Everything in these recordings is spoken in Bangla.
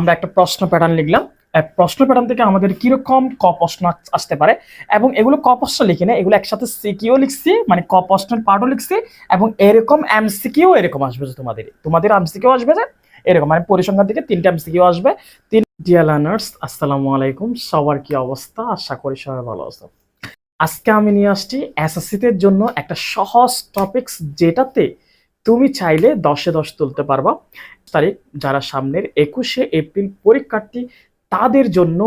আমরা একটা প্রশ্ন প্যাটার্ন লিখলাম। প্রশ্ন প্যাটার্ন থেকে আমাদের কিরকম ক প্রশ্ন আসতে পারে এবং এগুলো ক প্রশ্ন লিখি না, এগুলো একসাথে সিকিউ লিখছি, মানে ক প্রশ্নের পার্টও লিখছি এবং এরকম এমসিকিউ এরকম আসবে যে তোমাদের এমসিকিউ আসবে যে এরকম, মানে পরিসংখ্যান থেকে 3টা এমসিকিউ আসবে। ডিয়ার লার্নার্স, আসসালামু আলাইকুম। সবার কি অবস্থা? আশা করি সবাই ভালো আছে। আজকে আমি নিয়ে আসছি এসএসসি এর জন্য একটা সহজ টপিকস, যেটাতে তুমি চাইলে 10-এ 10 তুলতে পারবা। তারিখ যারা সামনের 21শে এপ্রিল পরীক্ষার্থী, তাদের জন্য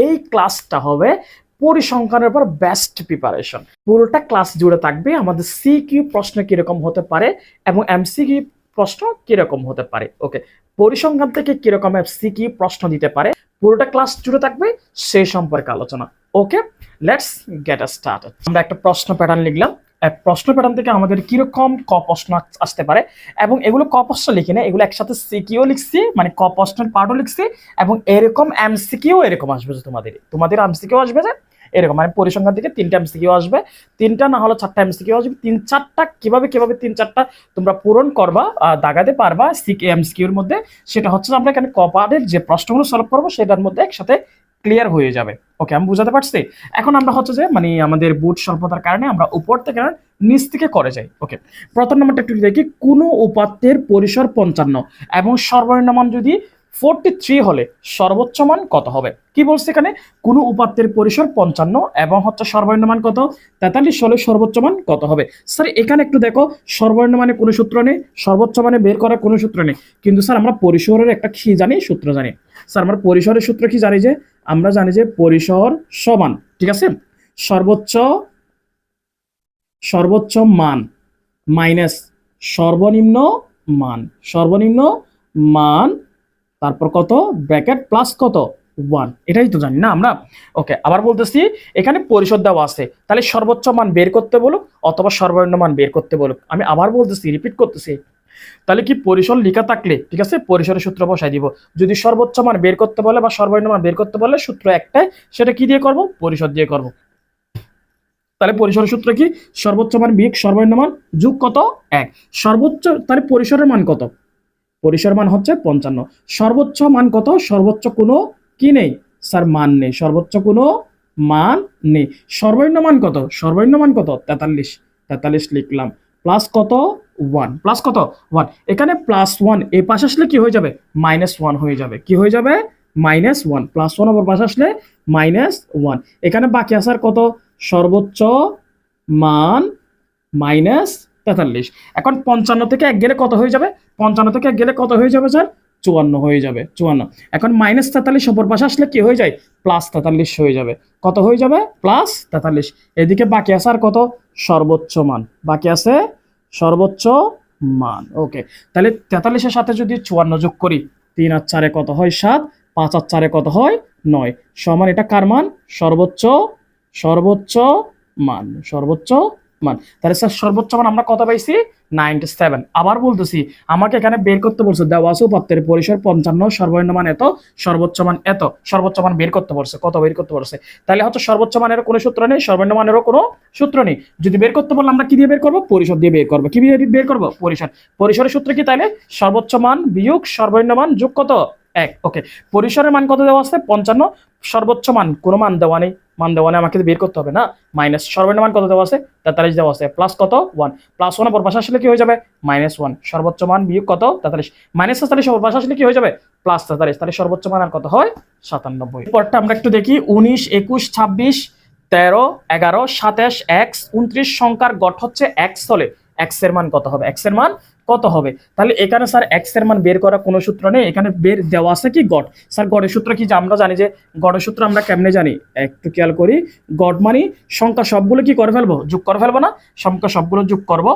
এই ক্লাসটা হবে পরিসংখ্যানের উপর বেস্ট প্রিপারেশন। পুরোটা ক্লাস জুড়ে থাকবে আমাদের সিকিউ প্রশ্ন কিরকম হতে পারে এবং এমসিকিউ প্রশ্ন কিরকম হতে পারে। ওকে, পরিসংখ্যান থেকে কিরকম এমসিকিউ প্রশ্ন দিতে পারে, পুরোটা ক্লাস জুড়ে থাকবে সেই সম্পর্কে আলোচনা। ওকে, লেটস গেট স্টার্টেড। আমরা একটা প্রশ্ন প্যাটার্ন লিখলাম। প্রশ্ন প্যাটার্ন থেকে আমাদের কিরকম ক প্রশ্ন আসতে পারে এবং এগুলো ক প্রশ্ন লিখি না, এগুলো একসাথে সিকিউ লিখছি, মানে ক প্রশ্নের পার্টও লিখছি এবং এরকম এমসিকিউ এরকম আসবে যে তোমাদের এমসিকিউ আসবে যে এরকম, মানে পরিসংখ্যান থেকে 3টা এমসিকিউ আসবে, 3টা না হলে 4টা এমসিকিউ আসবে। 3-4টা কিভাবে 3-4টা তোমরা পূরণ করবা, দাগাতে পারবা এমসিকিউর মধ্যে, সেটা হচ্ছে আমরা এখানে ক পার্টের যে প্রশ্নগুলো সলভ করবো সেটার মধ্যে একসাথে ক্লিয়ার হয়ে যাবে। ওকে, আমি বুঝাতে পারছি। এখন আমরা হচ্ছে যে মানে আমাদের বুট স্বল্পতার কারণে আমরা উপর থেকে নিচ থেকে করে যাই। ওকে, প্রথম নম্বরটা একটু দেখি। কোনো উপাত্তের পরিসর 55 এবং সর্বনিম্ন মান যদি 43 হলে সর্বোচ্চ মান কত হবে? কি বলছে এখানে? কোনো উপাত্তের পরিসর 55 এবং হচ্ছে সর্বনিম্ন মান কত? 43 হলে সর্বোচ্চ মান কত হবে? স্যার এখানে একটু দেখো, সর্বনিম্ন মানে কোনো সূত্র নেই, সর্বোচ্চ মানে বের করার কোনো সূত্র নেই, কিন্তু স্যার আমরা পরিসরের একটা কি জানি, সূত্র জানি। স্যার আমরা পরিসরের সূত্র কি জানি? যে আমরা জানি যে পরিসর সমান, ঠিক আছে, সর্বোচ্চ সর্বোচ্চ মান মাইনাস সর্বনিম্ন সর্বনিম্ন মান, তারপর কত ব্র্যাকেট প্লাস কত 1, এটাই তো জানি না আমরা। ওকে, আবার বলতেছি, এখানে পরিসর দেওয়া আছে, তাহলে সর্বোচ্চ মান বের করতে বলুক অথবা সর্বনিম্ন মান বের করতে বলুক, আমি আবার বলতেছি, রিপিট করতেছি, তাহলে কি পরিসর লেখা থাকলে ঠিক আছে পরিসরের সূত্র বসাই দিব। যদি সর্বোচ্চ মান বের করতে বলে বা সর্বনিম্ন মান বের করতে বলে সূত্র একটাই, সেটা কি দিয়ে করব? পরিসর দিয়ে করব। তাহলে পরিসরের সূত্র কি? সর্বোচ্চ মান বিয়োগ সর্বনিম্ন মান যোগ কত 1। সর্বোচ্চ, তাহলে পরিসরের মান কত? পরিসর মান হচ্ছে 55। সর্বোচ্চ মান কত? সর্বোচ্চ কোনো কি নেই স্যার, মান নেই, সর্বোচ্চ কোনো মান নেই। সর্বনিম্ন মান কত? সর্বনিম্ন মান কত? 43। 43 লিখলাম, প্লাস কত 1, প্লাস কত 1। এখানে প্লাস 1 এই পাশে আসলে কি হয়ে যাবে? -1 হয়ে যাবে। কি হয়ে যাবে? -1। প্লাস 1 ওপর পাশে আসলে -1। এখানে বাকি আসার কত? সর্বোচ্চ মান -43। এখন 55 থেকে 1 গেলে কত হয়ে যাবে? 55 থেকে 1 গেলে কত হয়ে যাবে স্যার? 54 হয়ে যাবে, 54। এখন -43 অপর পাশে আসলে কি হয়ে যায়? +43 হয়ে যাবে। কত হয়ে যাবে? +43। এদিকে বাকি আছে আর কত? সর্বোচ্চ মান বাকি আছে, সর্বোচ্চ মান। ওকে, তাহলে 43 এর সাথে যদি 54 যোগ করি, 3 আর 4 কত হয়? 7, 5 আর 4 কত হয়? 9। সমান এটা কার মান? সর্বোচ্চ সর্বোচ্চ মান, সর্বোচ্চ মান। তাহলে স্যার সর্বোচ্চ মান আমরা কত পাইছি? 97। আবার বলতেছি, আমাকে এখানে বের করতে বলছে, দেওয়া আছে উপাত্তের পরিসর 55, সর্বনিম্ন মান এত, সর্বোচ্চ মান এত, সর্বোচ্চ মান বের করতে বলছে। কত বের করতে বলছে? তাহলে হচ্ছে সর্বোচ্চ মানেরও কোনো সূত্র নেই, সর্বনিম্ন মানেরও কোনো সূত্র নেই। যদি বের করতে বললে আমরা কি দিয়ে বের করবো? পরিসর দিয়ে বের করবো। কি দিয়ে বের করবো? পরিসর। পরিসরের সূত্র কি তাহলে? সর্বোচ্চ মান বিয়োগ সর্বনিম্ন মান যোগ কত 1। ওকে, পরিসরের মান কত দেওয়া আছে? 55। সর্বোচ্চ মান কোনো মান দেওয়া নেই, আমাকে বের করতে হবে না। মাইনাস সর্বনিম্ন মান কত দেওয়া আছে? 43 দেওয়া আছে, প্লাস কত 1। প্লাস 1 অপর পাশে আসলে কি হয়ে যাবে? -1। সর্বোচ্চ মান বিয়োগ কত 43, -43 অপর পাশে আসলে কি হয়ে যাবে? +43। তাহলে সর্বোচ্চ মান আর কত হয়? 97। পরটা আমরা একটু দেখি। 19, 21, 26, 13, 11, 27, x, 29 সংখ্যার গড় হচ্ছে x হলে x এর মান কত হবে? x এর মান কত হবে? তাহলে এখানে স্যার x এর মান বের করার কোনো সূত্র নেই, এখানে বের দেওয়া আছে কি গড়। স্যার গড়ের সূত্র কি? আমরা জানি যে গড়ের সূত্র আমরা কেমনে জানি, একটু খেয়াল করি। গড় মানে সংখ্যা সবগুলো কি করে ফেলবো? যোগ করে ফেলবো না? সংখ্যা সবগুলো যোগ করব,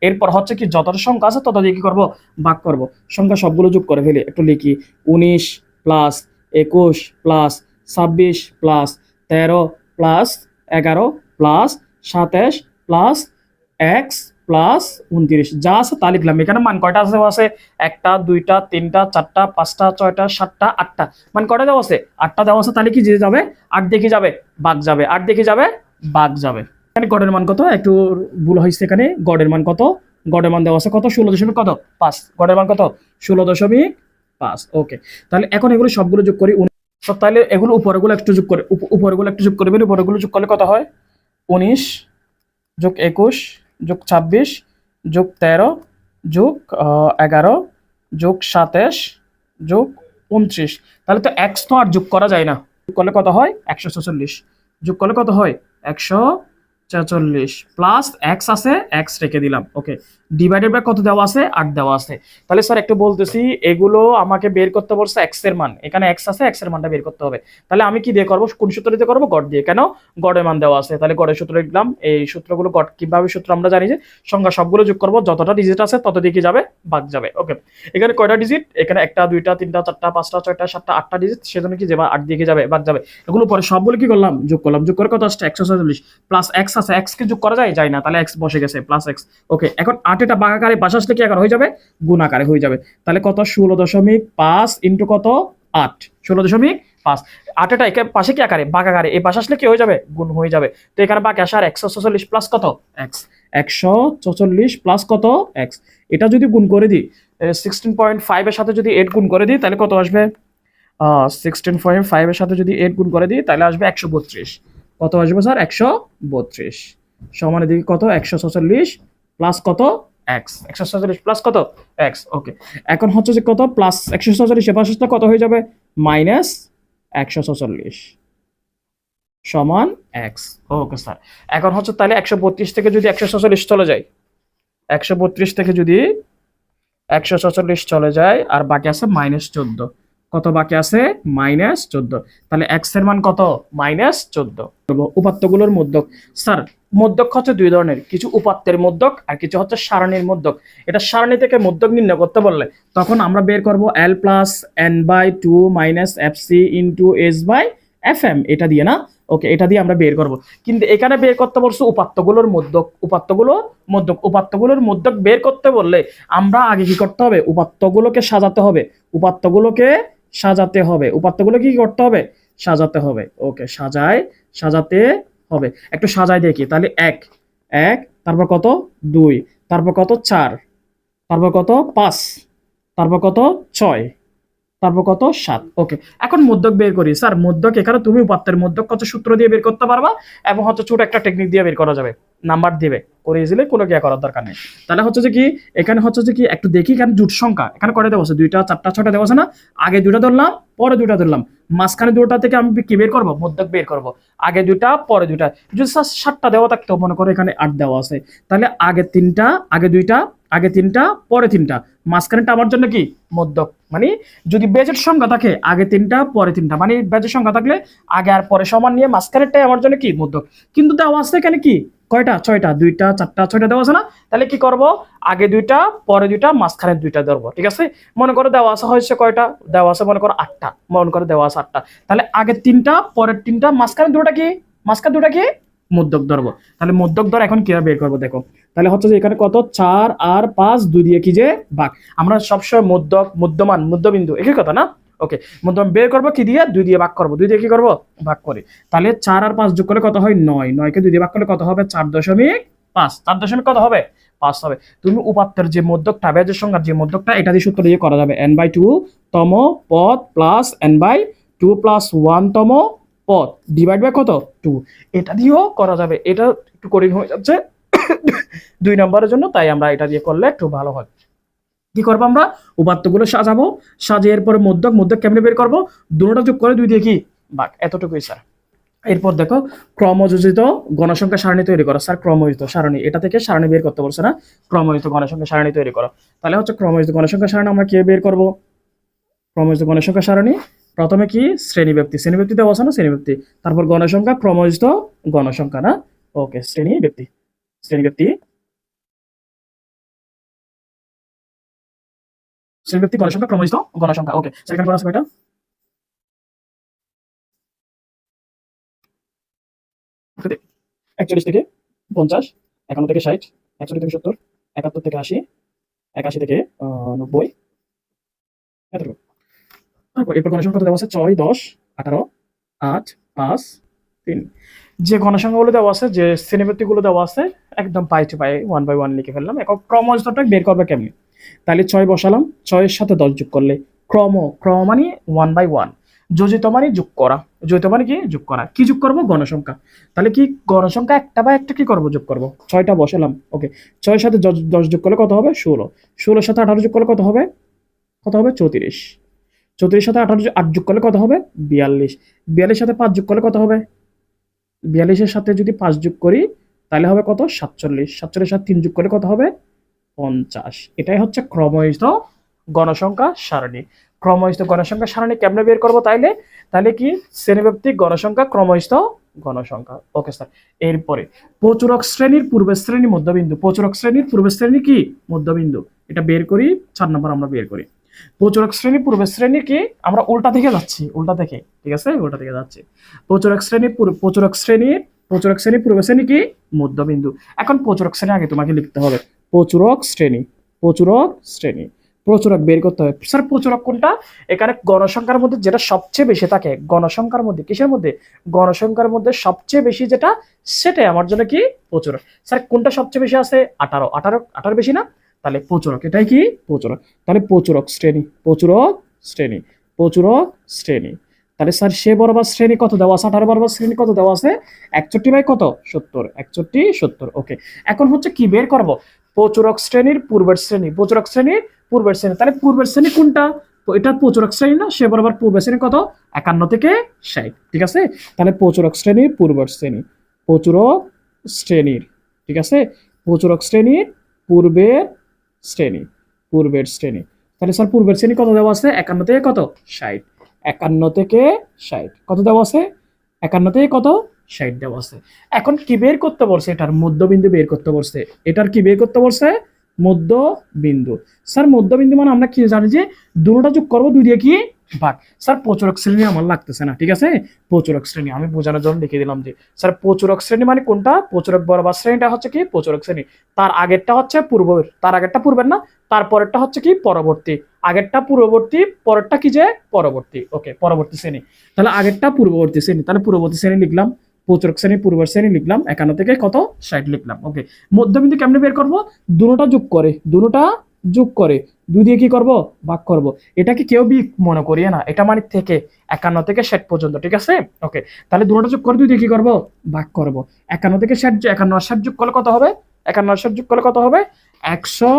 এরপর হচ্ছে কি যতটা সংখ্যা আছে তত দিয়ে কি করবো? ভাগ করব। সংখ্যা সবগুলো যোগ করে ফেলি, একটু লিখি। 19 plus 21 plus 26 plus 13 plus 11 plus 27 plus x plus 29, যা আছে তা লিখলাম। এখানে মান কয়টা আছে? আছে 1টা 2টা 3টা 4টা 5টা 6টা 7টা 8টা, মান কয়টা দেওয়া আছে? 8টা দেওয়া আছে। তাহলে কি যে যাবে 8 দেখে যাবে ভাগ যাবে, 8 দেখে যাবে ভাগ যাবে। এখানে গড়ের মান কত? একটু ভুল হয়েছে, এখানে গড়ের মান কত? গড়ের মান দেওয়া আছে কত? 16 দশমিক কত 5। গড়ের মান কত? 16 দশমিক 5। ওকে, তাহলে এখন এগুলো সবগুলো যোগ করি। তো তাহলে এগুলো উপরেগুলো একটু যোগ করে, উপরেগুলো একটু যোগ করবেন। উপরেগুলো যোগ করলে কত হয়? 19 যোগ 21 যোগ 26 যোগ 13 যোগ 11 যোগ 27 যোগ 29। তাহলে তো এক্স তো আর যোগ করা যায় না। যোগ করলে কত হয়? 146। যোগ করলে কত হয়? 146 প্লাস এক্স আছে, এক্স রেখে দিলাম। ওকে, ডিভাইডেড বাই কত দেওয়া আছে? 8 দেওয়া আছে। তাহলে স্যার একটু বলতেছি, এগুলো আমাকে বের করতে বলছে এক্স এর মান। এখানে এক্স আছে, এক্স এর মানটা বের করতে হবে। তাহলে আমি কি দিয়ে করবো? কোন সূত্র দিয়ে করবো? গড় দিয়ে। কেন? গড়ের মান দেওয়া আছে, তাহলে গড়ের সূত্র লিখলাম। এই সূত্রগুলো গড় কিভাবে সূত্র আমরা জানি যে সংখ্যা সবগুলো যোগ করবো, যতটা ডিজিট আছে তত দিয়ে কি যাবে? ভাগ যাবে। ওকে, এখানে কয়টা ডিজিট? এখানে 1টা 2টা 3টা 4টা 5টা 6টা 7টা 8টা ডিজিট, সেজন্য কি যাবে? 8 দিয়ে কি যাবে? ভাগ যাবে। এগুলো পরে সবগুলো কি করলাম? যোগ করলাম। যোগ করে কত আসছে? 146 প্লাস এক্স আছে, এক্স কে যোগ করা যায়? যায় না, তাহলে এক্স বসে গেছে প্লাস এক্স। ওকে, এখন 8 এটা ভাগ আকারে পাশে আসলে কি আকার হয়ে যাবে? গুণ আকারে হয়ে যাবে। তাহলে কত? 16.5 ইন্টু কত? 8। 16.5। 8 এটা একে পাশে কি আকারে? ভাগ আকারে। এই পাশে আসলে কি হয়ে যাবে? গুণ হয়ে যাবে। তো এখানে বাকি আসে আর 146 প্লাস কত? এক্স। 146 প্লাস কত? এক্স। এটা যদি গুণ করে দিই, 16.5 এর সাথে যদি 8 গুণ করে দিই, তাহলে কত আসবে? 16.5 এর সাথে যদি 8 গুণ করে দিই, তাহলে আসবে 132। কত আসবে স্যার? 132 সমান এদিকে কত? 146 প্লাস কত? এক্স। 146 প্লাস কত? এক্স। ওকে, এখন হচ্ছে যে কত? প্লাস 146 এর পাশে কত হয়ে যাবে? মাইনাস 146 সমান এক্স। ওকে স্যার, এখন হচ্ছে তাহলে 132 থেকে যদি 146 চলে যায়, 132 থেকে যদি 146 চলে যায়, আর বাকি আছে -14। কত বাকি আছে? -14। তাহলে এক্স এর মান কত? -14। উপাত্তগুলোর মধ্যক। স্যার, মধ্যক হচ্ছে দুই ধরনের, কিছু উপাত্তের মধ্যক আর কিছু হচ্ছে সারণীর মধ্যক। এটা সারণী থেকে মধ্যক নির্ণয় করতে বললে তখন আমরা বের করব l plus n by 2 minus F C into S by F M, এটা দিয়ে না? ওকে, এটা দিয়ে আমরা বের করব। কিন্তু এখানে বের করতে বলছো উপাত্তগুলোর মধ্যক। উপাত্তগুলোর মধ্যক বের করতে বললে আমরা আগে কি করতে হবে? উপাত্তগুলোকে সাজাতে হবে। উপাত্তগুলো কি করতে হবে? সাজাতে হবে। ওকে, সাজাতে হবে। একটু সাজাই দেখি তাহলে। এক, তারপর কত? 2, তারপর কত? 4, তারপর কত? 5, তারপর কত? 6, তারপর কত? 7। ওকে, এখন মধ্যক বের করি। স্যার, মধ্যক এখানে তুমি উপাত্তের মধ্যক কত সূত্র দিয়ে বের করতে পারবা, এবং হচ্ছে ছোট একটা টেকনিক দিয়ে বের করা যাবে। নাম্বার দিবে করে দিলে কোনো কি করার দরকার নেই। তাহলে হচ্ছে যে কি, এখানে হচ্ছে যে কি একটু দেখি, এখানে জোট সংখ্যা এখানে কয়টা দেওয়া আছে? 2টা 4টা 6টা দেওয়া আছে না? আগে 2টা ধরলাম, পরে 2টা ধরলাম, মাঝখানে 2টা থেকে আমি কি বের করব? মধ্যক বের করব। আগে 2টা পরে 2টা। যদি স্যার 7টা দেওয়া থাকতো, মনে করো এখানে 8 দেওয়া আছে, তাহলে আগে 3টা, আগে 2টা, আগে 3টা পরে 3টা, মাঝখানেটা আমার জন্য কি? মধ্যক। মানে যদি বেজের সংখ্যা থাকে আগে 3টা পরে 3টা, মানে বেজের সংখ্যা থাকলে আগে আর পরে সমান নিয়ে মাঝখানেরটাই আমার জন্য কি? মধ্যক। কিন্তু দেওয়া আছে এখানে কি? কয়টা? 6টা। 2টা 4টা 6টা দেওয়া আছে না? তাহলে কি করব? আগে 2টা পরে 2টা মাঝখানে 2টা ধরবো। ঠিক আছে, মনে করো দেওয়া আছে হয়েছে কয়টা? দেওয়া আছে মনে করো 8টা। মনে করো দেওয়া আছে 8টা, তাহলে আগে 3টা পরের 3টা মাঝখানে 2টা কি? মাঝখানে 2টা কি? মধ্যক ধরবো। তাহলে মধ্যক ধর এখন কিভাবে বের করবো দেখো। তাহলে হচ্ছে যে এখানে কত? 4 আর 5 2 দিয়ে কি যে ভাগ। আমরা সবসময় মধ্যক, মধ্যমান, মধ্যবিন্দু একই কথা না? ওকে, মধ্যমান বের করবো কি দিয়ে? 2 দিয়ে ভাগ করবো। 2 দিয়ে কি করবো? ভাগ করি। তাহলে 4 আর 5 যোগ করলে কত হয়? 9। 9 কে 2 দিয়ে ভাগ করলে কত হবে? 4.5। 4 দশমিক কত হবে? 5 হবে। তুমি উপাত্তের যে মধ্যকটা, বেজের সংখ্যার যে মধ্যকটা, এটা দিয়ে সূত্র দিয়ে করা যাবে। n/2 তম পদ প্লাস n/2 প্লাস 1 তম পদ ডিভাইড বাই কত? 2। এটা দিয়েও করা যাবে। এটা একটু কঠিন হয়ে যাচ্ছে 2 নম্বরের জন্য, তাই আমরা এটা দিয়ে করলে একটু ভালো হয়। কি করবো? আমরা উপাত্তগুলো সাজাবো, সাজিয়ে এরপরে মধ্যক কেমনে বের করবো? দুটোটা যোগ করে 2 দিয়ে কি ভাগ, এতটুকুই স্যার। এরপর দেখো, ক্রমযোজিত গণসংখ্যা সারণী তৈরি করো। স্যার, ক্রমযোজিত সারণী, এটা থেকে সারণী বের করতে বলছে না? ক্রমযোজিত গণসংখ্যা সারণী তৈরি করো। তাহলে হচ্ছে ক্রমযোজিত গণসংখ্যা সারণী আমরা কি বের করব? ক্রমযোজিত গণসংখ্যা সারণী প্রথমে কি? শ্রেণীব্যক্তি। শ্রেণীব্যক্তি দেওয়া আছে না? শ্রেণীব্যক্তি, তারপর গণসংখ্যা, ক্রমযোজিত গণসংখ্যা না? ওকে, শ্রেণীব্যক্তি। শ্রেণীব্যক্তি শ্রেণীব্যক্তি গণসংখ্যা, ক্রমযোজিত গণসংখ্যা। ওকে, সেকেন্ড করা আছে কয়টা? 41 থেকে 50, 51 থেকে 60, 61 থেকে 70, 71 থেকে 80, 81 থেকে 90, এতটুকু। তারপর এরপর গণসংখ্যা কত দেওয়া আছে? 6, 10, 18, 8, 5, 3। যে গণসংখ্যাগুলো দেওয়া আছে, যে শ্রেণীব্যক্তিগুলো দেওয়া আছে, একদম পাই টু পাই 1 বাই 1 লিখে ফেললাম। এখন ক্রমযোজটা বের করবে কেমনি? তাহলে 6 বসালাম, 6 এর সাথে 10 যোগ করলে ক্রম, ক্রম মানে 1/1, যোজিত মানে যোগ করা, যোজিত মানে কি যোগ করা, কি যোগ করব গণসংখ্যা, তাহলে কি গণসংখ্যা একটা বা একটা কি করব যোগ করব, 6টা বসালাম, ওকে 6 সাথে 10 যোগ করলে কত হবে 16, 16 সাথে 18 যোগ করলে কত হবে, কত হবে 34, 34 সাথে 18 8 যোগ করলে কত হবে 42, 42 সাথে 5 যোগ করলে কত হবে, 42-এর সাথে যদি 5 যোগ করি তাহলে হবে কত 47, 47 সাথে 3 যোগ করলে কত হবে 50। এটাই হচ্ছে ক্রমহিত গণসংখ্যা সারণী। ক্রমহিত গণসংখ্যা সারণী কেমনে বের করবো তাইলে, তাহলে কি শ্রেণীভিত্তিক গণসংখ্যা ক্রমহিত গণসংখ্যা, ওকে স্যার। এরপরে প্রচুরক শ্রেণীর পূর্বের শ্রেণী মধ্যবিন্দু, প্রচুরক শ্রেণীর পূর্বের শ্রেণী কি মধ্যবিন্দু, এটা বের করি 4 নম্বর আমরা বের করি। প্রচুরক শ্রেণী পূর্বের শ্রেণী কি, আমরা উল্টা থেকে যাচ্ছি, উল্টা থেকে, ঠিক আছে উল্টা থেকে যাচ্ছি। প্রচুরক শ্রেণী প্রচুরক শ্রেণীর, প্রচুরক শ্রেণী পূর্বের শ্রেণী কি মধ্যবিন্দু। এখন প্রচুরক শ্রেণী আগে তোমাকে লিখতে হবে, প্রচুরক শ্রেণী, প্রচুরক শ্রেণী, প্রচুরক বের করতে হবে। স্যার প্রচুরক কোনটা, এখানে গণসংখ্যার মধ্যে যেটা সবচেয়ে বেশি থাকে, গণসংখ্যার মধ্যে কিসের মধ্যে, গণসংখ্যার মধ্যে সবচেয়ে বেশি যেটা, সেটাই আমার জন্য কি প্রচুরক। স্যার কোনটা সবচেয়ে বেশি আছে 18, 18, 18 বেশি না, তাহলে প্রচুরক, এটাই কি প্রচুরক। তাহলে প্রচুরক শ্রেণী, প্রচুরক শ্রেণী, প্রচুরক শ্রেণী। তাহলে স্যার সে বরাবর শ্রেণী কত দেওয়া আছে, 18 বরাবর শ্রেণী কত দেওয়া আছে 61 কত 70, 61 70, ওকে। এখন হচ্ছে কি বের করব, প্রচুরক শ্রেণীর পূর্বের শ্রেণী, প্রচুরক শ্রেণীর পূর্বের শ্রেণী, তাহলে পূর্বের শ্রেণী কোনটা, তো এটা প্রচুরক শ্রেণী না, সে বরাবর পূর্বের শ্রেণী কত 51 থেকে 60, ঠিক আছে। তাহলে প্রচুরক শ্রেণীর পূর্বের শ্রেণী, প্রচুরক শ্রেণীর, ঠিক আছে, প্রচুরক শ্রেণীর পূর্বের শ্রেণী, পূর্বের শ্রেণী। তাহলে স্যার পূর্বের শ্রেণী কত দেওয়া আছে 51 থেকে কত 60, 51 থেকে 60 কত দেওয়া আছে, 51 থেকে কত 60 দেওয়া আছে। এখন কি বের করতে বলছে, এটার মধ্যবিন্দু বের করতে বলছে, এটার কি বের করতে বলছে মধ্যবিন্দু। স্যার মধ্যবিন্দু মানে আমরা কি জানি যে দুটোটা যোগ করবো 2 দিয়ে কি ভাগ। স্যার প্রচুরক শ্রেণী আমার লাগতেছে না, ঠিক আছে, প্রচুরক শ্রেণী আমি বোঝানোর জন্য লিখে দিলাম যে স্যার প্রচুরক শ্রেণী মানে কোনটা, প্রচুরক বরাবর শ্রেণীটা হচ্ছে কি প্রচুরক শ্রেণী, তার আগেরটা হচ্ছে পূর্বের, তার আগেরটা পূর্বের না, তারপরেরটা হচ্ছে কি পরবর্তী, আগেরটা পূর্ববর্তী, পরেরটা কি যে পরবর্তী, ওকে পরবর্তী শ্রেণী। তাহলে আগেরটা পূর্ববর্তী শ্রেণী, তাহলে পূর্ববর্তী শ্রেণী লিখলাম, প্রচুরক শ্রেণী পূর্বের শ্রেণী লিখলাম, 51 থেকে কত 60 লিখলাম, ওকে। মধ্যবিন্দু কেমনে বের করব, দুটোটা যোগ করে, দুটোটা যোগ করে 2 দিয়ে কি করব ভাগ করব। এটাকে কেউ বি মনে করিয়ে না, এটা মানে থেকে 51 থেকে 60 পর্যন্ত, ঠিক আছে, ওকে। তাহলে দুটোটা যোগ করে 2 দিয়ে কি করব ভাগ করব। 51 থেকে 60, 51 আর 60 যোগ করলে কত হবে, 51 আর 60 যোগ করলে কত হবে 100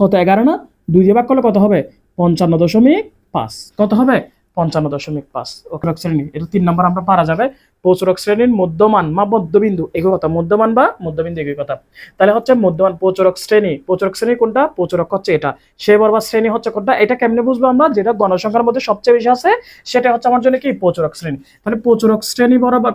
কত 11 না, 2 দিয়ে ভাগ করলে কত হবে 55.5, কত হবে 55.5, ওকে শ্রেণী। এটা 3 নম্বর আমরা পারা যাবে, প্রচুরক শ্রেণীর মধ্যমান বা মধ্যবিন্দু, একই কথা, মধ্যমান বা মধ্যবিন্দু একই কথা। তাহলে হচ্ছে মধ্যমান প্রচুরক শ্রেণী, প্রচুরক শ্রেণী কোনটা, প্রচুরক হচ্ছে এটা, সে বরাবর শ্রেণী হচ্ছে কোনটা, এটা কেমনে বুঝবো আমরা, যেটা গণসংখ্যার মধ্যে সবচেয়ে বেশি আছে সেটা হচ্ছে আমার জন্য কি প্রচুরক শ্রেণী। তাহলে প্রচুরক শ্রেণী বরাবর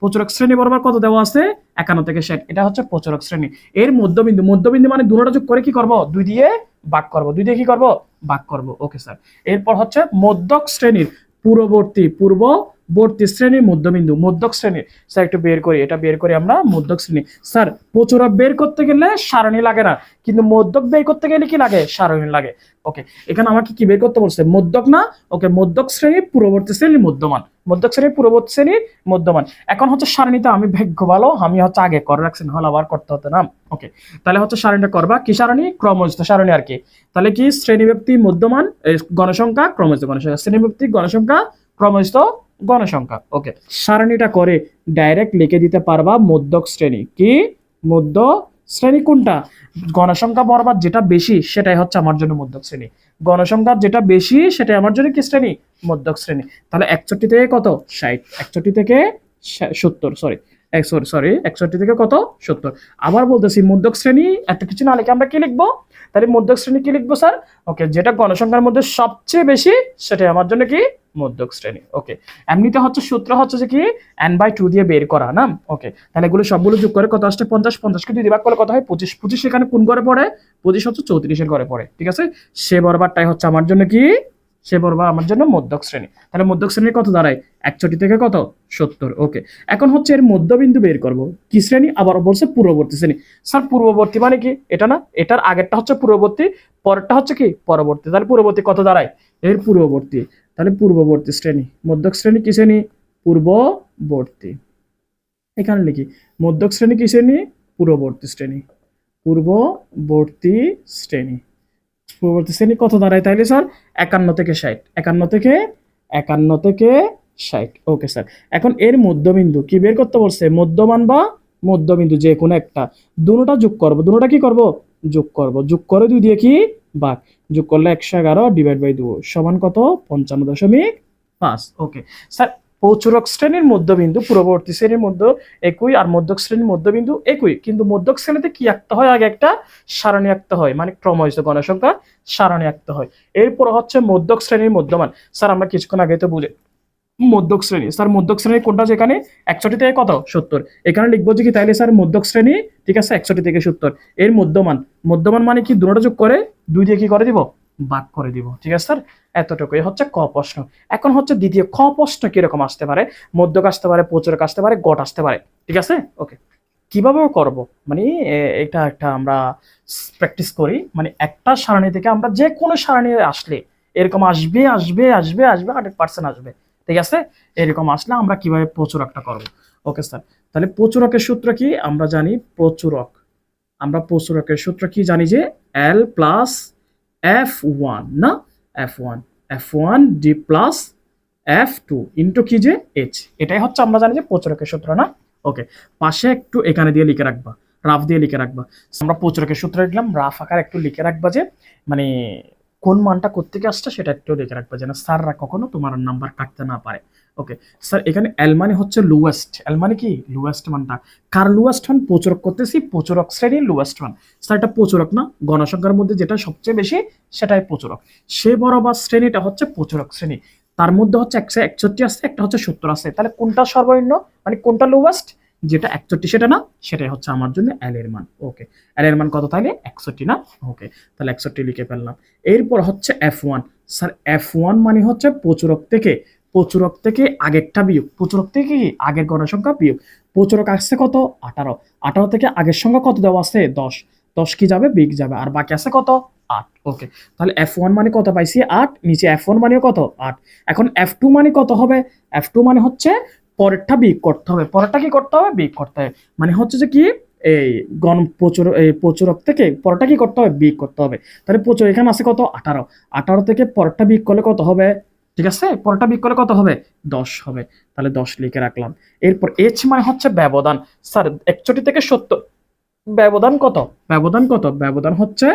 প্রচুরক শ্রেণী বরাবর কত দেওয়া আছে 51 থেকে 60, এটা হচ্ছে প্রচুরক শ্রেণী। এর মধ্যবিন্দু, মধ্যবিন্দু মানে দুটোটা যোগ করে কি করব 2 দিয়ে ভাগ করব, 2 দিয়ে কি করব ভাগ করব, ওকে স্যার। এরপর হচ্ছে মধ্যক শ্রেণীর পূর্ববর্তী শ্রেণীর মধ্যবিন্দু, মধ্যক শ্রেণীর, স্যার একটু বের করি, এটা বের করি আমরা মধ্যক শ্রেণী। স্যার প্রচুরক বের করতে গেলে সারণী লাগে না, কিন্তু মধ্যক বের করতে গেলে কি লাগে সারণী লাগে, ওকে। এখানে আমাকে কি বের করতে বলছে মধ্যক না, ওকে, মধ্যক শ্রেণীর পূর্ববর্তী শ্রেণীর মধ্যমান, মধ্যক শ্রেণীর পূর্ববর্তী শ্রেণীর মধ্যমান। এখন হচ্ছে সারণীতে আমি ভাগ্য ভালো, আমি হচ্ছে আগে করে রাখছি, হল আবার করতে হতো না, ওকে। তাহলে হচ্ছে সারণীটা করবা কি সারণী, ক্রমযুক্ত সারণী আর কি। তাহলে কি শ্রেণীব্যক্তি মধ্যমান গণসংখ্যা ক্রমযুক্ত গণসংখ্যা, শ্রেণীব্যক্তি গণসংখ্যা ক্রমযুক্ত গণসংখ্যা, ওকে। সারণীটা করে ডাইরেক্ট লিখে দিতে পারবা মধ্যক শ্রেণী, কি মধ্য শ্রেণী কোনটা, গণসংখ্যা বরাবর যেটা বেশি সেটাই হচ্ছে আমার জন্য মধ্যক শ্রেণী, গণসংখ্যা যেটা বেশি সেটাই আমার জন্য কি শ্রেণী মধ্যক শ্রেণী। তাহলে 61 থেকে কত 60, 61 থেকে 70, সরি 61 থেকে কত 70। আবার বলতেছি মধ্যক শ্রেণী এত কিছু না লিখে আমরা কি লিখবো, তাহলে মধ্যক শ্রেণী কি লিখবো স্যার, ওকে, যেটা গণসংখ্যার মধ্যে সবচেয়ে বেশি সেটাই আমার জন্য কি মধ্যক শ্রেণী, ওকে। এমনিতে হচ্ছে সূত্র হচ্ছে যে কি n/2 দিয়ে বের করা না, ওকে। তাহলে এগুলো সবগুলো যোগ করে কত আসছে 50, 50কে 2 দিয়ে ভাগ করলে কত হয় 25, 25 এখানে কোন ঘরে পড়ে 25 হচ্ছে 34 এর ঘরে পড়ে, ঠিক আছে। সে বরাবরটাই হচ্ছে আমার জন্য কি, সে বরাবর আমার জন্য মধ্যক শ্রেণী। তাহলে মধ্যক শ্রেণী কত দাঁড়ায় 61 থেকে কত 70, ওকে। এখন হচ্ছে এর মধ্যবিন্দু বের করব, কি শ্রেণী, আবার বলছে পূর্ববর্তী শ্রেণী। স্যার পূর্ববর্তী মানে কি, এটা না, এটার আগেরটা হচ্ছে পূর্ববর্তী, পরেরটা হচ্ছে কি পরবর্তী, তাহলে পূর্ববর্তী কত দাঁড়ায় এর পূর্ববর্তী, তাহলে পূর্ববর্তী শ্রেণী, মধ্যক শ্রেণী কি শ্রেণী পূর্ববর্তী, এখানে লিখি মধ্যক শ্রেণী কি শ্রেণী পূর্ববর্তী শ্রেণী, পূর্ববর্তী শ্রেণী, পূর্ববর্তী শ্রেণী কত দাঁড়ায় তাইলে স্যার 51 থেকে 60, 51 থেকে 60। ওকে স্যার, এখন এর মধ্যবিন্দু কি বের করতে বলছে? মধ্যমান বা মধ্যবিন্দু যে কোনো একটা, দুটোটা যোগ করব, দুটোটা কি করব? যোগ করব, যোগ করে 2 দিয়ে কি ভাগ, যোগ করলে 111 ডিভাইড বাই 2 সমান কত? 55.5। ওকে স্যার, প্রচুরক শ্রেণীর মধ্যবিন্দু পূর্ববর্তী শ্রেণীর মধ্যে একই, আর মধ্যক শ্রেণীর মধ্যবিন্দু একই, কিন্তু মধ্যক শ্রেণীতে কি আঁকতে হয়? আগে একটা সারণী আঁকতে হয়, মানে ক্রমহিত গণসংখ্যা সারণী আঁকতে হয়। এরপর হচ্ছে মধ্যক শ্রেণীর মধ্যমান। স্যার আমরা কিছুক্ষণ আগে তো বুঝে মধ্যক শ্রেণী, স্যার মধ্যক শ্রেণী কোনটা? যেখানে 61 থেকে কত 70, এখানে লিখবো যে কি তাইলে স্যার মধ্যক শ্রেণী, ঠিক আছে, 61 থেকে 70। এর মধ্যমান, মধ্যমান মানে কি? দুটোটা যোগ করে 2 দিয়ে কি করে দিব? ভাগ করে দিব, ঠিক আছে স্যার। এতটুকুই হচ্ছে ক প্রশ্ন। এখন হচ্ছে দ্বিতীয় খ প্রশ্ন কিরকম আসতে পারে? মধ্যক আসতে পারে, প্রচুরক আসতে পারে, গট আসতে পারে, ঠিক আছে। ওকে, কিভাবে করব, মানে এটা একটা আমরা প্র্যাকটিস করি, মানে একটা সারণী থেকে আমরা যে কোনো সারণী আসলে এরকম আসবে আসবে আসবে আসবে 100% আসবে, ঠিক আছে। এরকম আসলে আমরা কিভাবে প্রচুরকটা করব? ওকে স্যার, তাহলে প্রচুরকের সূত্র কি আমরা জানি? প্রচুরক, আমরা প্রচুরকের সূত্র কি জানি? যে এল প্লাস F1, না F1, F1 D plus F2 into কি? যে এইচ। এটাই হচ্ছে আমরা জানি যে প্রচুরকের সূত্র, না? ওকে, পাশে একটু এখানে দিয়ে লিখে রাখবা, রাফ দিয়ে লিখে রাখবা। আমরা প্রচুরকের সূত্র লিখলাম, রাফ আকার একটু লিখে রাখবা, যে মানে কোন মানটা কোত্থেকে আসছে সেটা একটু লিখে রাখবা, যেন স্যাররা কখনো তোমার নাম্বার কাটতে না পারে। ওকে স্যার, এখানে এল মানে হচ্ছে লোয়েস্ট, এল মানে কি? লোয়েস্ট মানটা। কার লোয়েস্ট মান? প্রচুরক করতেছি, প্রচুরক শ্রেণীর লোয়েস্ট মান। স্যার এটা প্রচুরক না, গণসংখ্যার মধ্যে যেটা সবচেয়ে বেশি সেটাই প্রচুরক। সে বরাবর শ্রেণীটা হচ্ছে প্রচুরক শ্রেণী, তার মধ্যে হচ্ছে 161 আছে, একটা হচ্ছে 70 আছে, তাহলে কোনটা সর্বনিম্ন, মানে কোনটা লোয়েস্ট? যেটা 61 সেটা না, সেটাই হচ্ছে আমার জন্য এল এর মান। ওকে, এল এর মান কত তাহলে? 61, না? ওকে, তাহলে 61 লিখে ফেললাম। এরপর হচ্ছে F1। স্যার F1 মানে হচ্ছে প্রচুরক থেকে, প্রচুরক থেকে আগেরটা বিয়োগ, প্রচুরক থেকে কি আগের গণসংখ্যা বিয়োগ। প্রচুরক আসছে কত? 18, 18 থেকে আগের সংখ্যা কত দেওয়া আছে? 10, 10 কি যাবে? বিয়োগ যাবে, আর বাকি আছে কত? 8। ওকে, তাহলে F1 মানে কত পাইছি? 8, নিচে F1 মানে কত? 8। এখন F2 মানে কত হবে? F2 মানে হচ্ছে পরেরটা বিয়োগ করতে হবে, পরেরটা কি করতে হবে? বিয়োগ করতে হবে, মানে হচ্ছে যে কি এই প্রচুরক থেকে পরেরটা কি করতে হবে? বিয়োগ করতে হবে। তাহলে প্রচুর এখানে আছে কত? 18, 18 থেকে পরেরটা বিয়োগ করলে কত হবে? ঠিক আছে, পরেরটা বিয়োগ করলে কত হবে? 10 হবে, তাহলে 10 লিখে রাখলাম। এরপর এইচ মানে হচ্ছে ব্যবধান। স্যার 61 থেকে 70 ব্যবধান কত? ব্যবধান কত? ব্যবধান হচ্ছে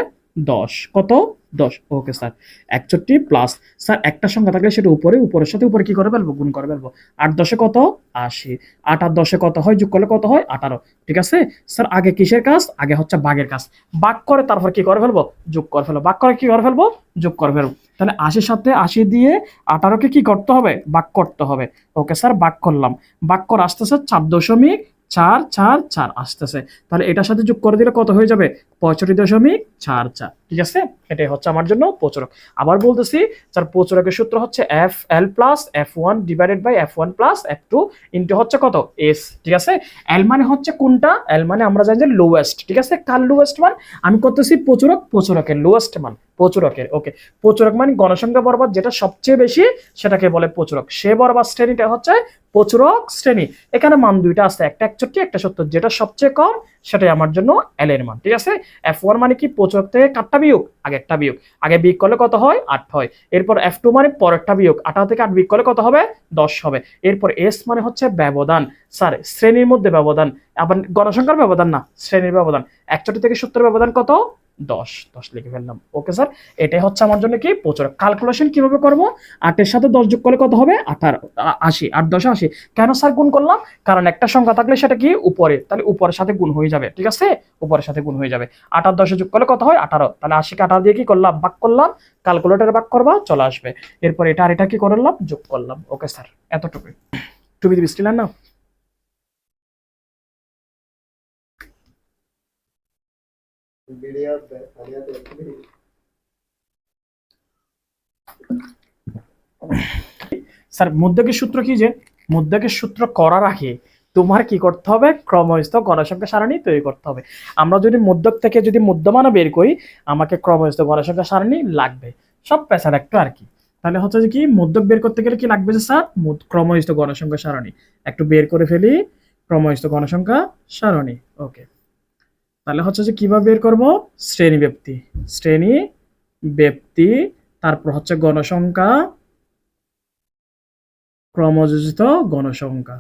10, কত? 10। ওকে স্যার, 61 প্লাস, স্যার একটা সংখ্যা থাকলে সেটা উপরে, উপরের সাথে উপরে কি করে ফেলবো? গুণ করে ফেলবো। 8 10 কত? 80, 8 আর 10 কত হয়? যোগ করলে কত হয়? 18, ঠিক আছে। স্যার আগে কিসের কাজ? আগে হচ্ছে ভাগের কাজ, ভাগ করে তারপর কি করে ফেলবো? যোগ করে ফেলবো, ভাগ করে কি করে ফেলবো? যোগ করে ফেলবো। তাহলে 80 সাথে 80 দিয়ে 18কে কি করতে হবে? ভাগ করতে হবে। ওকে স্যার, ভাগ করলাম, ভাগ করে আসতেছে 4.444 আসতেছে, তাহলে এটার সাথে যোগ করে দিলে কত হয়ে যাবে? 65.44, ঠিক আছে। এটাই হচ্ছে আমার জন্য প্রচুরক। আবার বলতেছি, যার প্রচুরকের সূত্র হচ্ছে F L plus F1 divided by F1 plus F2 into হচ্ছে কত? এস, ঠিক আছে। এল মানে হচ্ছে কোনটা? এল মানে আমরা জানি যে লোয়েস্ট, ঠিক আছে। কার লোয়েস্ট মান? আমি করতেছি প্রচুরক, প্রচুরকের লোয়েস্ট মান, প্রচুরকের। ওকে, প্রচুরক মানে গণসংখ্যা বরাবর যেটা সবচেয়ে বেশি সেটাকে বলে প্রচুরক। সে বরাবর শ্রেণীটা হচ্ছে প্রচুরক শ্রেণী। এখানে মান দুইটা আছে, একটা 61 একটা 70, যেটা সবচেয়ে কম সেটাই আমার জন্য এল এর মান, ঠিক আছে। F1 মানে কি? প্রচুরক থেকে কাটটা বিয়োগ, আগেরটা বিয়োগ, আগে বিয়োগ করলে কত হয়? 8 হয়। এরপর F2 মানে পরেরটা বিয়োগ, 18 থেকে 8 বিয়োগ করলে কত হবে? 10 হবে। এরপর এস মানে হচ্ছে ব্যবধান, স্যার শ্রেণীর মধ্যে ব্যবধান, আবার গণসংখ্যার ব্যবধান না, শ্রেণীর ব্যবধান। 61 থেকে 70 ব্যবধান কত? 10, 10 লিখে ফেললাম। ওকে স্যার, এটাই হচ্ছে আমার জন্য কি প্রচুরক। ক্যালকুলেশন কিভাবে করব? 8 এর সাথে 10 যোগ করলে কত হবে? 18, 80, 8 10 80। কেন স্যার গুণ করলাম? কারণ একটা সংখ্যা থাকলে সেটা কি উপরে, তাহলে উপরের সাথে গুণ হয়ে যাবে, ঠিক আছে, উপরের সাথে গুণ হয়ে যাবে। 8 আর 10 যোগ করলে কত হয়? 18, তাহলে 80 কে 18 দিয়ে কি করলাম? ভাগ করলাম, ক্যালকুলেটরে ভাগ করবা, চলে আসবে। এরপর এটা আর এটা কি করলাম? যোগ করলাম। ওকে স্যার, এতটুকুই। টুবি দিবি স্টিল না? স্যার মধ্যকের সূত্র কি? যে মধ্যকের সূত্র করার আগে তোমার কি করতে হবে? ক্রমস্থ গণসংখ্যা সারণী তৈরি করতে হবে। আমরা যদি মধ্যক থেকে যদি মধ্যমানও বের করি, আমাকে ক্রমস্থ গণসংখ্যা সারণী লাগবে, সব পেশার একটু আর কি। তাহলে হচ্ছে যে কি মধ্যক বের করতে গেলে কি লাগবে? যে স্যার ক্রমস্থ গণসংখ্যা সারণী একটু বের করে ফেলি, ক্রমস্থ গণসংখ্যা সারণী। ওকে, তাহলে হচ্ছে যে কিভাবে বের করব? শ্রেণী ব্যাপ্তি, শ্রেণী ব্যক্তি, তারপর হচ্ছে গণসংখ্যা, ক্রমযোজিত গণসংখ্যা।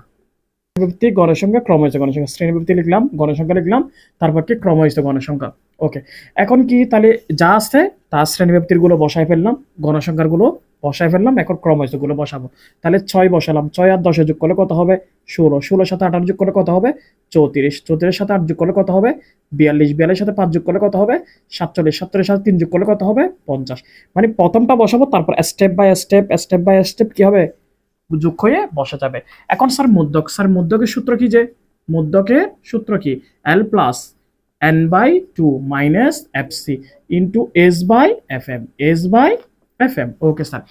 ব্যক্তি, গণসংখ্যা, ক্রমযোজিত গণসংখ্যা, শ্রেণী ব্যক্তি লিখলাম, গণসংখ্যা লিখলাম, তারপর কি ক্রমযোজিত গণসংখ্যা। ওকে, এখন কি তাহলে যা আছে তার শ্রেণী ব্যক্তির গুলো বসায় ফেললাম, গণসংখ্যার গুলো বসায় ফেললাম, এখন ক্রমযোজিত গুলো বসাবো। তাহলে 6 বসালাম, 6 আর 10 যোগ করলে কত হবে? 16, 16 সাথে 18 যোগ করলে কত হবে? 34, 34 সাথে 8 যোগ করলে কত হবে? 42, 42 সাথে 5 যোগ করলে কত হবে? 47, 47 সাথে 3 যোগ করলে কত হবে? 50। মানে প্রথমটা বসাবো, তারপর স্টেপ বাই স্টেপ কি হবে? যোগ হয়ে বসা যাবে। এখন স্যার মধ্যক, স্যার মধ্যকের সূত্র কি? যে মধ্যকের সূত্র কি? L plus n/2 minus fc into s/fm। Okay sir,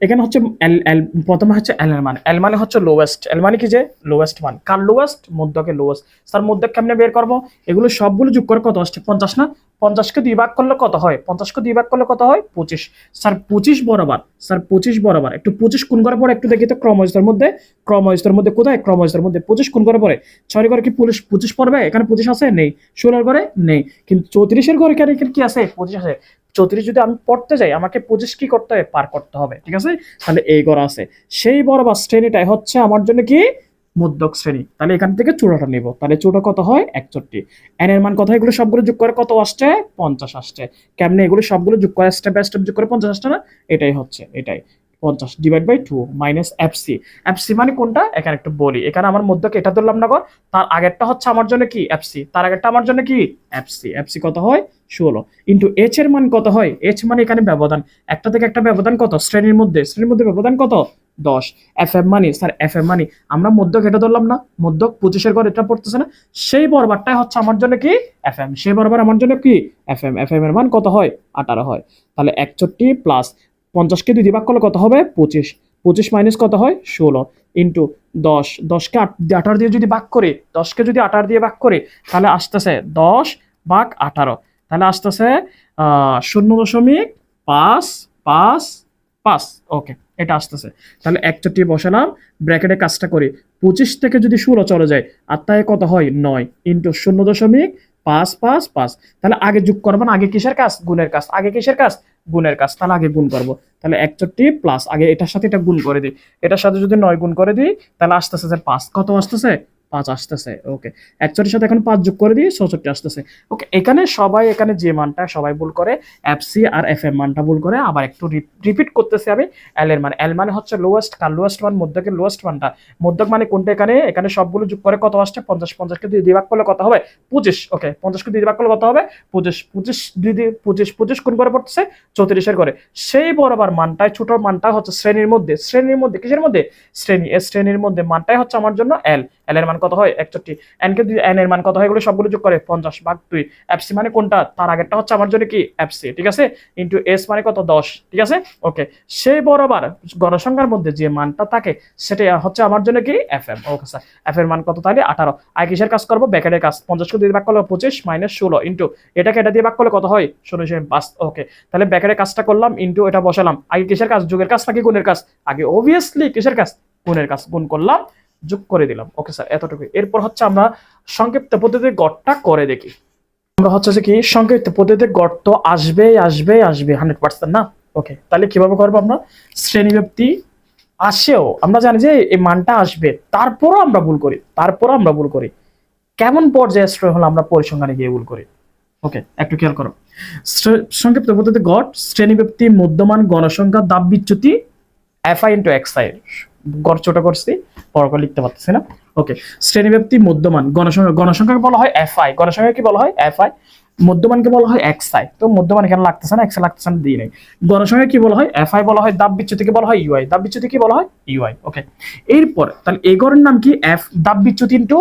এখানে হচ্ছে এল এল প্রথমে হচ্ছে এল এর মান, এল মানে হচ্ছে লোয়েস্ট, এল মানে কি? যে লোয়েস্ট মান। কার লোয়েস্ট? মধ্যকের লোয়েস্ট। স্যার মধ্যক কেমনে বের করবো? এগুলো সবগুলো যোগ করে কত আসছে? 50 না? 50কে 2 ভাগ করলে কত হয়? 50কে 2 ভাগ করলে কত হয়? 25। স্যার 25 বরাবর, স্যার 25 বরাবর একটু 25 গুণ করার পরে একটু দেখি তো ক্রমযোজিতর মধ্যে, ক্রমযোজিতর মধ্যে কোথায়? ক্রমযোজিতর মধ্যে 25 গুণ করার পরে 6 ঘরে কি 25 পড়বে? এখানে 25 আছে? নেই। 16 ঘরে নেই, কিন্তু 34 ঘরে এখানে কি আছে? 25 আছে। 34 যদি আমি পড়তে যাই, আমাকে 25 কি করতে হবে? পার করতে হবে, ঠিক আছে? তাহলে এই ঘর আছে, সেই বরাবর শ্রেণীটাই হচ্ছে আমার জন্য কি? মধ্যক শ্রেণী। তাহলে এখান থেকে চূড়াটা নিব, তাহলে চূড়া কত হয়? 61। এন এর মান কত? এগুলো সবগুলো যোগ করে কত আসছে? 50 আসছে। কেমনে? এগুলো সবগুলো যোগ করে স্টেপ বাই স্টেপ যোগ করে 50 আসছে না? এটাই হচ্ছে, এটাই 50 divide by 2 minus FC. FC মানে কোনটা? এখানে একটু বলি, এখানে আমার মধ্যকে এটা ধরলাম না গো, তার আগেরটা হচ্ছে আমার জন্য কি? এফসি, তার আগেরটা আমার জন্য কি? এফসি। এফসি কত হয়? 16 ইন্টু এইচ এর মান কত হয়? এইচ মানে এখানে ব্যবধান, একটা থেকে একটা ব্যবধান কত? শ্রেণীর মধ্যে, শ্রেণীর মধ্যে ব্যবধান কত? 10। এফ এম মানে, স্যার এফ এম মানে আমরা মধ্যক এটা ধরলাম না, মধ্যক 25 ঘর এটা পড়তেছে না, সেই বরাবরটাই হচ্ছে আমার জন্য কি? F M. সেই বরাবর আমার জন্য কি? F M. এফ এম এর মান কত হয়? 18 হয়। তাহলে 61 প্লাস 50কে 2 দিয়ে ভাগ করলে কত হবে? 25। 25 মাইনাস কত হয়? 16 ইন্টু 10। 10কে 18 দিয়ে যদি ভাগ করি, 10কে যদি 18 দিয়ে ভাগ করি, তাহলে আসতেছে 10 ভাগ 18, তাহলে আসতেছে 0.555। ওকে, এটা আসতেছে। তাহলে 61 বসালাম, ব্র্যাকেটে কাজটা করি, 25 থেকে যদি 16 চলে যায়, আর তাই কত হয়? 9 ইন্টু 0.555। তাহলে আগে যোগ করবো না, আগে কিসের কাজ? গুণের কাজ। আগে কিসের কাজ? গুণের কাজ। তাহলে আগে গুণ করবো, তাহলে 61 প্লাস আগে এটার সাথে এটা গুণ করে দিই, এটার সাথে যদি 9 গুণ করে দিই, তাহলে আসতেছে যে 5। কত আসতেছে? 5 আসতেছে। ওকে, 61 সাথে এখন 5 যোগ করে দিই, 64 আসতেছে। ওকে, এখানে সবাই, এখানে যে মানটা সবাই ভুল করে, এফসি আর এফ এম মানটা ভুল করে। আবার একটু রিপিট করতেছি আমি, এল এর মান, এল মানে হচ্ছে লোয়েস্ট, কার লোয়েস্ট মান? মধ্যকের লোয়েস্ট মানটা। মধ্যক মানে কোনটা? এখানে, এখানে সবগুলো যোগ করে কত আসছে? 50। 50কে 2 দিয়ে ভাগ করলে কত হবে? 25। ওকে, 50কে 2 দিয়ে ভাগ করলে কত হবে? 25। 25 2 দিয়ে 25 কোন করে পড়তেছে? 34 করে। সেই বরাবর মানটাই, ছোট মানটা হচ্ছে শ্রেণীর মধ্যে, শ্রেণীর মধ্যে কিসের মধ্যে? শ্রেণী, এ শ্রেণীর মধ্যে মানটাই হচ্ছে আমার জন্য এল। এল এর মান কত হয়? 61। এন কে এন এর মান কত হয়? এগুলো সবগুলো যোগ করে 50 ভাগ 2। এফসি মানে কোনটা? তার আগেরটা হচ্ছে আমার জন্য কি? এফসি, ঠিক আছে? ইন্টু এস মানে কত? 10, ঠিক আছে? ওকে, সেই বরাবর গণসংখ্যার মধ্যে যে মানটা থাকে সেটা হচ্ছে আমার জন্য কি? F M. Okay sir, F এর মান কত? তাহলে 18। আর কিসের কাজ করবো? ব্র্যাকেটের কাজ। 50কে 2 দিয়ে ভাগ করলে 25 মাইনাস 16 ইন্টু এটাকে এটা দিয়ে ভাগ করলে কত হয়? 16.5। ওকে, তাহলে ব্র্যাকেটের কাজটা করলাম, ইন্টু এটা বসালাম। আগে কিসের কাজ? যোগের কাজ নাকি গুণের কাজ? আগে অবভিয়াসলি কিসের কাজ? গুণের কাজ। গুণ করলাম, যোগ করে দিলাম। ওকে স্যার, এতটুকু। এরপর হচ্ছে আমরা সংক্ষিপ্ত পদ্ধতিতে গড়টা করে দেখি। আমরা হচ্ছে যে কি, সংক্ষিপ্ত পদ্ধতিতে গড় তো আসবেই 100% না? ওকে, তাহলে কিভাবে করবো আমরা? শ্রেণীব্যক্তি আসেও আমরা জানি যে এই মানটা আসবে, তারপরও আমরা ভুল করি, কেমন পর্যায়শ্রয় হলো আমরা পরিসংখ্যানে গিয়ে ভুল করি। ওকে, একটু খেয়াল করো। সংক্ষিপ্ত পদ্ধতিতে গড়, শ্রেণীব্যক্তি, মধ্যমান, গণসংখ্যা, দাব বিচ্যুতি, এফআই ইন্টু এক্সআই। গড় ছোট করছি, বড় করে লিখতে পারতেছি না। ওকে, শ্রেণীব্যক্তি, মধ্যমান, গণসংখ্যা, গণসংখ্যাকে বলা হয় এফআই, গণসংখ্যা কি বলা হয়? এফআই। মধ্যমানকে বলা হয় এক্সআই, তো মধ্যমান এখানে লাগতেছে না, এক্সআই লাগতেছে না, দিই নাই। গণসংখ্যা কি বলা হয়? এফআই বলা হয়। দাব বিচ্যুতিকে বলা হয় ইউআই, দাব বিচ্যুতি কি বলা হয়? ইউআই। ওকে, এরপর তাহলে এই গড়ের নাম কি? এফ দাব বিচ্যুতি ইন্টু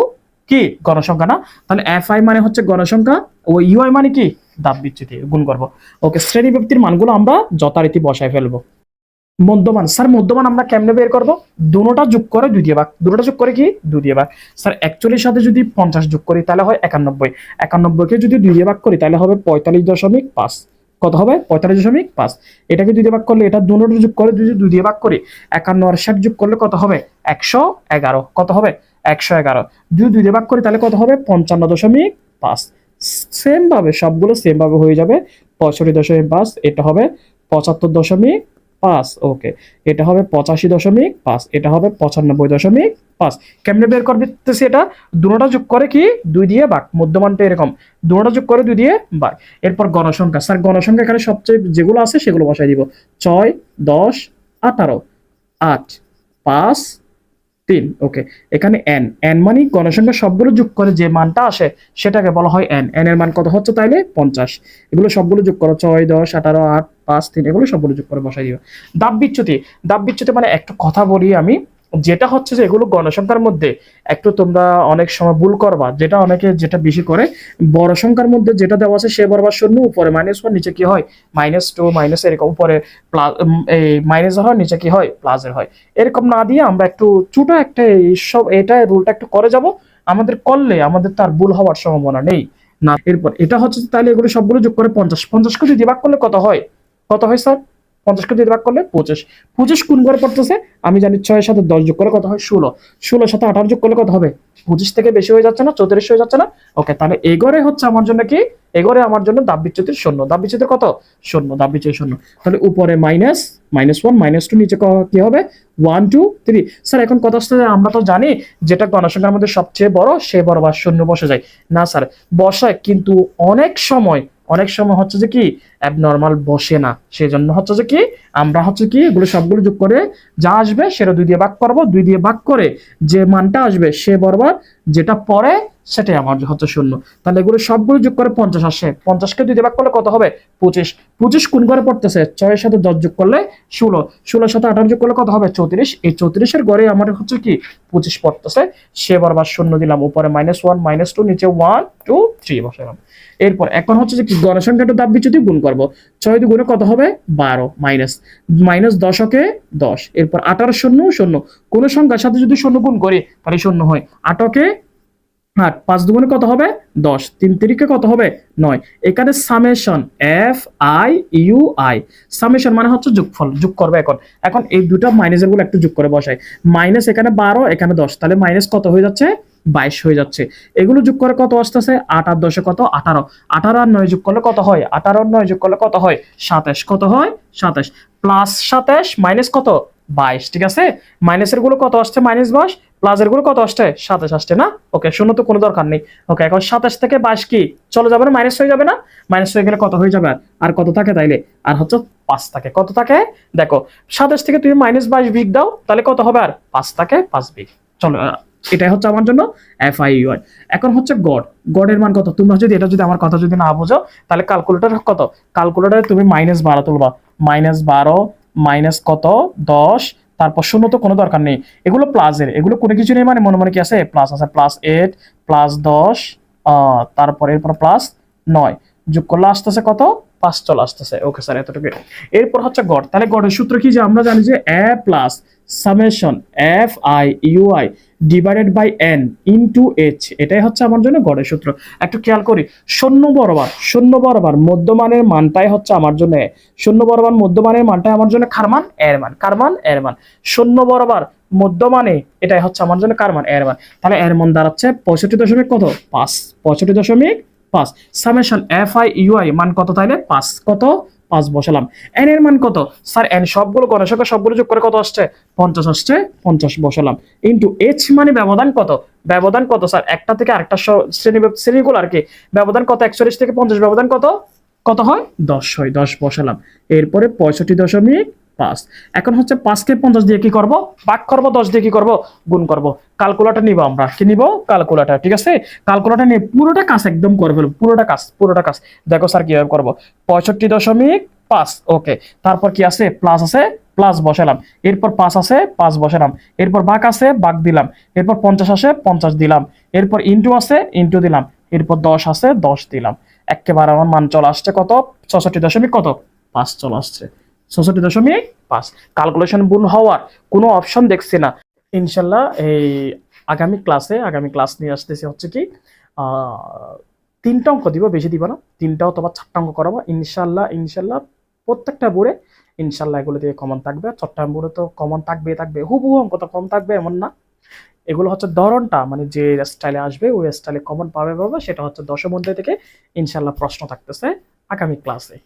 কি? গণসংখ্যা না? তাহলে এফআই মানে হচ্ছে গণসংখ্যা, ও ইউআই মানে কি? দাব বিচ্যুতি। গুণ করবো। ওকে, শ্রেণীব্যক্তির মানগুলো আমরা যথারীতি বসায় ফেলবো। মধ্যমান, স্যার মধ্যমান আমরা কেমনে বের করবো? দুটোটা যোগ করে 2 দিয়ে ভাগ, দুটোটা যোগ করে কি? 2 দিয়ে ভাগ। স্যার 41 সাথে যদি 50 যোগ করি তাহলে হয় 91। 91কে যদি 2 দিয়ে ভাগ করি তাহলে হবে 45.5। কত হবে? 45.5। এটাকে 2 দিয়ে ভাগ করলে, এটা দুটোটা যোগ করে যদি 2 দিয়ে ভাগ করি, 51 আর 60 যোগ করলে কত হবে? 111। কত হবে? 111। যদি 2 দিয়ে ভাগ করি তাহলে কত হবে? 55.5। সেম ভাবে সবগুলো সেম ভাবে হয়ে যাবে, 65.5, এটা হবে 75.5, ওকে, এটা হবে 85.5, এটা হবে 95.5। কেমনে বের করতেছি এটা? দুটোটা যোগ করে কি 2 দিয়ে ভাগ, মধ্যমানটা এরকম, দুটোটা যোগ করে 2 দিয়ে ভাগ। এরপর গণসংখ্যা, স্যার গণসংখ্যা এখানে সবচেয়ে যেগুলো আছে সেগুলো বসাই দিব। 6, 10, 18, 8, 5, 3, ওকে। এখানে এন, এন মানে গণসংখ্যা সবগুলো যোগ করে যে মানটা আসে সেটাকে বলা হয় এন। এন এর মান কত হচ্ছে তাইলে 50। এগুলো সবগুলো যোগ করো, 6, 10, 18, 8, 5, 3, এগুলো সবগুলো যোগ করে বসাই দিও। দাব বিচ্যুতি, দাব বিচ্যুতি মানে একটু কথা বলি আমি, যেটা হচ্ছে যে এগুলো গণসংখ্যার মধ্যে একটু তোমরা অনেক সময় ভুল করবা, যেটা অনেকে যেটা বেশি করে, বড় সংখ্যার মধ্যে যেটা দেওয়া আছে সে বরাবর শূন্য, উপরে -1, নিচে কি হয় -2, মাইনাস এরকম, উপরে প্লাস, এই মাইনাসের হয়, নিচে কি হয় প্লাসের হয়। এরকম না দিয়ে আমরা একটু ছোট একটা এইসব এটা রুলটা একটু করে যাব, আমাদের করলে আমাদের তার ভুল হওয়ার সম্ভাবনা নেই না। এরপর এটা হচ্ছে তাহলে এগুলো সবগুলো যোগ করে 50, 50কে যদি ভাগ করলে কত হয়? কত হয় স্যার? 50কে যদি ভাগ করলে 25, 25 কোন ঘরে পড়তেছে? আমি জানি 6 এর সাথে 10 যোগ করলে কত হয় 16, 16 সাথে 18 যোগ করলে কত হবে? 25 থেকে বেশি হয়ে যাচ্ছে না, 34 হয়ে যাচ্ছে না? ওকে, তাহলে এই ঘরে হচ্ছে আমার জন্য কি, এই ঘরে আমার জন্য দাব বিচ্যুতির শূন্য, দাব বিচ্যুতির কত? শূন্য, দাব বিচ্যুতির শূন্য। তাহলে উপরে মাইনাস, -1, -2, নিচে কি হবে 1, 2, 3। স্যার এখন কথা হচ্ছে আমরা তো জানি যেটা গণসংখ্যার মধ্যে সবচেয়ে বড় সে বরাবর শূন্য বসে যায়। না স্যার, বসায়, কিন্তু অনেক সময় হচ্ছে যে কি অ্যাবনর্মাল বসে না, সেজন্য হচ্ছে যে কি আমরা হচ্ছে কি এগুলো সবগুলো যোগ করে যা আসবে সেটা 2 দিয়ে ভাগ করব, 2 দিয়ে ভাগ করে যে মানটা আসবে সে বরাবর যেটা পরে সেটাই আমার হচ্ছে শূন্য। তাহলে এগুলো সবগুলো যোগ করে 50 আসে, 50কে 2 দিয়ে ভাগ করলে কত হবে? 25, 25 কোন ঘরে পড়তেছে? 6 এর সাথে 10 যোগ করলে 16, 16 এর সাথে 18 যোগ করলে কত হবে? 34। এই 34 এর ঘরে আমার হচ্ছে কি 25 পড়তেছে, সে বরাবর শূন্য দিলাম, উপরে -1, -2, নিচে 1, 2, 3 বসালাম। এরপর এখন হচ্ছে যে কি গণসংখ্যাটা দাব বিচ্যুতি গুণ করব, 6 দিয়ে গুণে কত হবে? 12, মাইনাস 10কে 10, এরপর 18 শূন্য শূন্য, কোন সংখ্যার সাথে যদি শূন্য গুণ করি তাহলে শূন্য হয়। 8কে 8, 5 দুগুণে কত হবে? 10, 3 তিরিকে কত হবে? 9। এখানে সামেশন, FIUI, সামেশন মানে হচ্ছে যোগফল, যোগ করবে। এখন এখন এই দুটো মাইনাসের গুলো একটু যোগ করে বসাই, মাইনাস এখানে 12, এখানে 10, তাহলে মাইনাস কত হয়ে যাচ্ছে? 22 হয়ে যাচ্ছে। এগুলো যোগ করে কত আসতেছে? 8 আর 10 কত? 18, 18 আর 9 যোগ করলে কত হয়? 18 আর 9 যোগ করলে কত হয়? 27, কত হয়? 27, প্লাস 27 মাইনাস কত? 22, ঠিক আছে। মাইনাসের গুলো কত আসছে? -22, প্লাসের গুলো কত আসছে? 27 আসছে না? ওকে, শূন্য তো কোনো দরকার নেই। ওকে, এখন 27 থেকে 22 কি চলে যাবে না? মাইনাস হয়ে যাবে না? মাইনাস হয়ে গেলে কত হয়ে যাবে? আর কত থাকে তাইলে? আর হচ্ছে 5 থাকে। কত থাকে? দেখো, 27 থেকে তুমি -22 বিগ দাও, তাহলে কত হবে? আর 5 থাকে, 5 বিগ। চলো, এটাই হচ্ছে আমার জন্য FIUI। এখন হচ্ছে গড়, গড়ের মান কত? তোমরা যদি এটা যদি আমার কথা যদি না বোঝো তাহলে ক্যালকুলেটর কত, ক্যালকুলেটরে তুমি -12 তুলবা, -12 মাইনাস কত 10, তারপর শূন্য তো কোনো দরকার নেই, এগুলো প্লাসের, এগুলো কোনো কিছু নেই, মানে মনে মনে কি আছে? প্লাস আছে, +8, +10, তারপর এরপর +9 যোগ করলে আসতেছে কত? 5 চলে আসতেছে। ওকে স্যার, এতটুকু। এরপর হচ্ছে গড়, তাহলে গড়ের সূত্র কি? যে আমরা জানি যে a plus summation FIUI divided by n into h, এটাই হচ্ছে আমার জন্য গড়ের সূত্র। একটু খেয়াল করি, শূন্য বরাবর মধ্যমানের মানটাই হচ্ছে আমার জন্য, শূন্য বরাবর মধ্যমানের মানটাই আমার জন্য কার মান? এর মান। কার মান? এর মান। শূন্য বরাবর মধ্যমানে এটাই হচ্ছে আমার জন্য কার মান? এর মান। তাহলে এর মান দাঁড়াচ্ছে 65 কত? 5, 65.5। সামেশন FIUI মান কত তাইলে? 5, কত? 5 বসালাম। এন এর মান কত? স্যার এন সবগুলো গণসংখ্যা সবগুলো যোগ করে কত আসছে? 50 আসছে, 50 বসালাম। ইনটু এইচ মানে ব্যবধান কত? ব্যবধান কত স্যার? একটা থেকে আরেকটা শ্রেণীগুলো আর কি, ব্যবধান কত? 41 থেকে 50 ব্যবধান কত? কত হয়? 10 হয়, 10 বসালাম। এরপরে 65.5। এখন হচ্ছে 5কে 50 দিয়ে কি করব? ভাগ করব, 10 দিয়ে কি করব? গুণ করব। ক্যালকুলেটর নিব, আমরা কি নিব? ক্যালকুলেটর, ঠিক আছে। ক্যালকুলেটর নিয়ে পুরোটা কাজ একদম করে ফেলব, পুরোটা কাজ। দেখো স্যার কিভাবে করব। 65.5, ওকে, তারপর কি আছে? প্লাস আছে, প্লাস বসালাম। এরপর 5 আছে, 5 বসালাম। এরপর ভাগ আছে, ভাগ দিলাম। এরপর 50 আসে, 50 দিলাম। এরপর ইনটু আছে, ইনটু দিলাম। এরপর 10 আছে, 10 দিলাম। একেবারে আমার মান চলে আসছে কত? 66 কত? 5 চলে আসছে। 66.5। ক্যালকুলেশন ভুল হওয়ার কোনো অপশন দেখছি না। ইনশাল্লাহ এই আগামী ক্লাস নিয়ে আসতেছি হচ্ছে কি 3টা অঙ্ক দিব, বেশি দিব না, 3টা অথবা 4টা অঙ্ক করাবো ইনশাল্লাহ। প্রত্যেকটা বোর্ডে ইনশাল্লাহ এগুলো দিয়ে কমন থাকবে। চট্টগ্রাম বোর্ডে তো কমন থাকবে, হুবহু অঙ্ক তো কম থাকবে এমন না। এগুলো হচ্ছে ধরনটা, মানে যে স্টাইলে আসবে ওই স্টাইলে কমন পাবে, সেটা হচ্ছে 10 এর মধ্যে থেকে ইনশাল্লাহ প্রশ্ন থাকতেছে আগামী ক্লাসে।